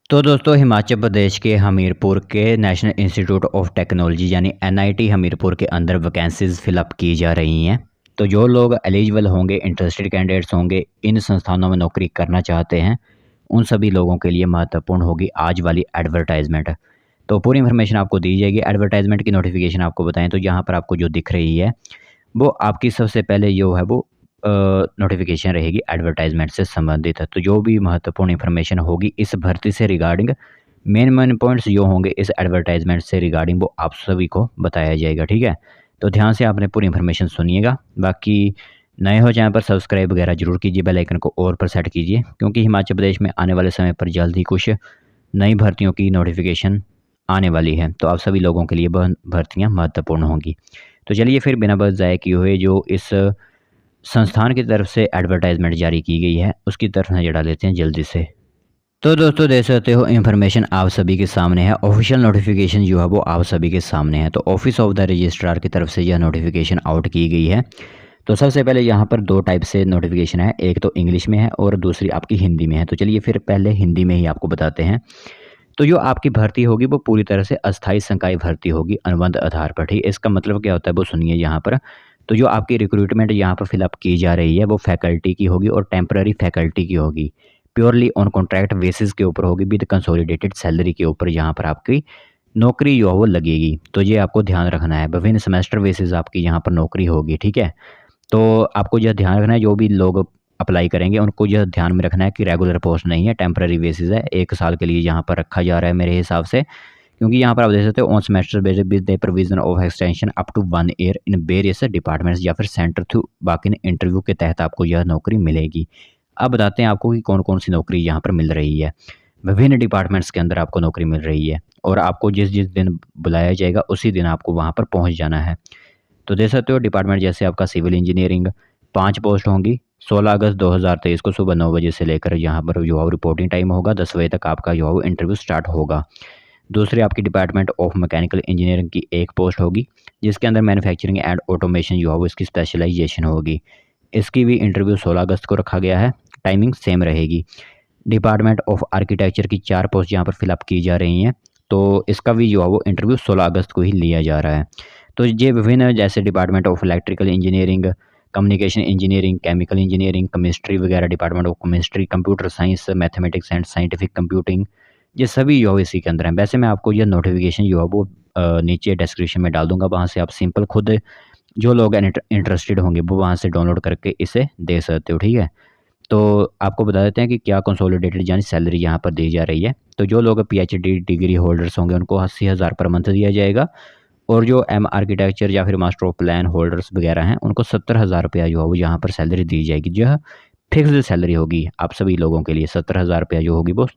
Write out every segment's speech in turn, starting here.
तो दोस्तों हिमाचल प्रदेश के हमीरपुर के नेशनल इंस्टीट्यूट ऑफ टेक्नोलॉजी यानी एनआईटी हमीरपुर के अंदर वैकेंसीज़ फिलअप की जा रही हैं। तो जो लोग एलिजिबल होंगे, इंटरेस्टेड कैंडिडेट्स होंगे, इन संस्थानों में नौकरी करना चाहते हैं, उन सभी लोगों के लिए महत्वपूर्ण होगी आज वाली एडवर्टाइजमेंट। तो पूरी इन्फॉर्मेशन आपको दी जाएगी। एडवर्टाइजमेंट की नोटिफिकेशन आपको बताएं तो यहाँ पर आपको जो दिख रही है वो आपकी सबसे पहले जो है वो नोटिफिकेशन रहेगी एडवर्टाइजमेंट से संबंधित है। तो जो भी महत्वपूर्ण इन्फॉर्मेशन होगी इस भर्ती से रिगार्डिंग, मेन पॉइंट्स जो होंगे इस एडवर्टाइजमेंट से रिगार्डिंग, वो आप सभी को बताया जाएगा। ठीक है, तो ध्यान से आपने पूरी इन्फॉर्मेशन सुनिएगा। बाकी नए हो चैनल पर सब्सक्राइब वगैरह जरूर कीजिए, बेल आइकन को और पर सेट कीजिए, क्योंकि हिमाचल प्रदेश में आने वाले समय पर जल्द ही कुछ नई भर्तियों की नोटिफिकेशन आने वाली है। तो आप सभी लोगों के लिए वह भर्तियाँ महत्वपूर्ण होंगी। तो चलिए फिर बिना वक्त ज़ाया किए हुए जो इस संस्थान की तरफ से एडवर्टाइजमेंट जारी की गई है उसकी तरफ नजर डाल लेते हैं जल्दी से। तो दोस्तों देख सकते हो इन्फॉर्मेशन आप सभी के सामने है। ऑफिशियल नोटिफिकेशन जो है वो आप सभी के सामने है। तो ऑफिस ऑफ द रजिस्ट्रार की तरफ से यह नोटिफिकेशन आउट की गई है। तो सबसे पहले यहाँ पर दो टाइप से नोटिफिकेशन है, एक तो इंग्लिश में है और दूसरी आपकी हिंदी में है। तो चलिए फिर पहले हिंदी में ही आपको बताते हैं। तो जो आपकी भर्ती होगी वो पूरी तरह से अस्थायी संकाय भर्ती होगी अनुबंध आधार पर। ठीक, इसका मतलब क्या होता है वो सुनिए यहाँ पर। तो जो आपकी रिक्रूटमेंट यहाँ पर फिलअप की जा रही है वो फैकल्टी की होगी और टेम्पररी फैकल्टी की होगी। प्योरली ऑन कॉन्ट्रैक्ट बेसिस के ऊपर होगी विद कंसोलिडेटेड सैलरी के ऊपर यहाँ पर आपकी नौकरी जो है वो लगेगी। तो ये आपको ध्यान रखना है, विभिन्न सेमेस्टर बेसिस आपकी यहाँ पर नौकरी होगी। ठीक है, तो आपको यह ध्यान रखना है, जो भी लोग अप्लाई करेंगे उनको यह ध्यान में रखना है कि रेगुलर पोस्ट नहीं है, टेम्पररी बेसिस है। 1 साल के लिए यहाँ पर रखा जा रहा है मेरे हिसाब से, क्योंकि यहाँ पर आप देख सकते हो on semester basis with the provision of extension up to 1 year in various departments या फिर सेंटर थ्रू बाकी इंटरव्यू के तहत आपको यह नौकरी मिलेगी। अब बताते हैं आपको कि कौन कौन सी नौकरी यहाँ पर मिल रही है। विभिन्न डिपार्टमेंट्स के अंदर आपको नौकरी मिल रही है और आपको जिस जिस दिन बुलाया जाएगा उसी दिन आपको वहाँ पर पहुँच जाना है। तो देख सकते हो डिपार्टमेंट जैसे आपका सिविल इंजीनियरिंग 5 पोस्ट होंगी। 16 अगस्त 2023 को सुबह 9 बजे से लेकर यहाँ पर जो है रिपोर्टिंग टाइम होगा 10 बजे तक आपका जो है इंटरव्यू स्टार्ट होगा। दूसरी आपकी डिपार्टमेंट ऑफ मैकेनिकल इंजीनियरिंग की 1 पोस्ट होगी, जिसके अंदर मैन्युफैक्चरिंग एंड ऑटोमेशन जो है वो इसकी स्पेशलाइजेशन होगी। इसकी भी इंटरव्यू 16 अगस्त को रखा गया है, टाइमिंग सेम रहेगी। डिपार्टमेंट ऑफ आर्किटेक्चर की 4 पोस्ट यहाँ पर फिलअप की जा रही हैं, तो इसका भी जो है वो इंटरव्यू 16 अगस्त को ही लिया जा रहा है। तो ये विभिन्न जैसे department of electrical engineering, communication engineering, chemical engineering, chemistry वगैरह, department of chemistry, computer science, mathematics and scientific computing, ये सभी जो है इसी के अंदर हैं। वैसे मैं आपको यह नोटिफिकेशन जो है वो नीचे डिस्क्रिप्शन में डाल दूंगा, वहाँ से आप सिंपल खुद जो लोग इंटरेस्टेड होंगे वो वहाँ से डाउनलोड करके इसे दे सकते हो। ठीक है, तो आपको बता देते हैं कि क्या कंसोलिडेटेड यानी सैलरी यहाँ पर दी जा रही है। तो जो लोग पीएचडी डिग्री होल्डर्स होंगे उनको 80,000 पर मंथ दिया जाएगा, और जो एम आर्किटेक्चर या फिर मास्टर ऑफ प्लान होल्डर्स वगैरह हैं उनको 70,000 रुपया जो है वो यहाँ पर सैलरी दी जाएगी। जो फिक्स्ड सैलरी होगी आप सभी लोगों के लिए, 70,000 रुपया जो होगी वो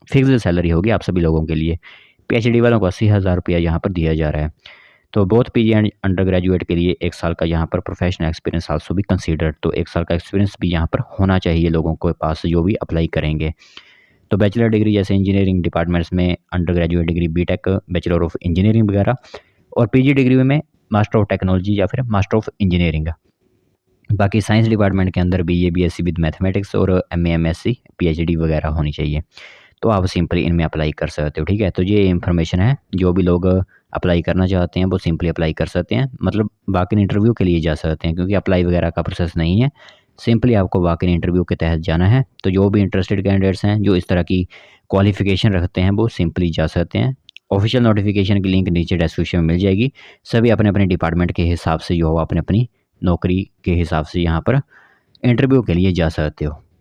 फिक्स्ड सैलरी होगी आप सभी लोगों के लिए। पीएचडी वालों को 80,000 रुपया यहाँ पर दिया जा रहा है। तो both PG and under graduate के लिए 1 साल का यहाँ पर प्रोफेशनल एक्सपीरियंस आल्सो भी कंसीडर्ड। तो 1 साल का एक्सपीरियंस भी यहाँ पर होना चाहिए लोगों के पास जो भी अप्लाई करेंगे। तो बैचलर डिग्री जैसे इंजीनियरिंग डिपार्टमेंट्स में undergraduate degree BTech, bachelor of engineering वगैरह, और पीजी डिग्री में मास्टर ऑफ टेक्नोलॉजी या फिर मास्टर ऑफ इंजीनियरिंग। बाकी साइंस डिपार्टमेंट के अंदर बीए बीएससी विद मैथमेटिक्स और एमए एमएससी पीएचडी वगैरह होनी चाहिए। तो आप सिंपली इनमें अप्लाई कर सकते हो। ठीक है, तो ये इन्फॉर्मेशन है, जो भी लोग अप्लाई करना चाहते हैं वो सिंपली अप्लाई कर सकते हैं, मतलब बाकी इंटरव्यू के लिए जा सकते हैं, क्योंकि अप्लाई वगैरह का प्रोसेस नहीं है, सिंपली आपको बाकी इंटरव्यू के तहत जाना है। तो जो भी इंटरेस्टेड कैंडिडेट्स हैं जो इस तरह की क्वालिफिकेशन रखते हैं वो सिंपली जा सकते हैं। ऑफिशियल नोटिफिकेशन की लिंक नीचे डिस्क्रिप्शन में मिल जाएगी। सभी अपने अपने डिपार्टमेंट के हिसाब से जो हो अपनी अपनी नौकरी के हिसाब से यहाँ पर इंटरव्यू के लिए जा सकते हो।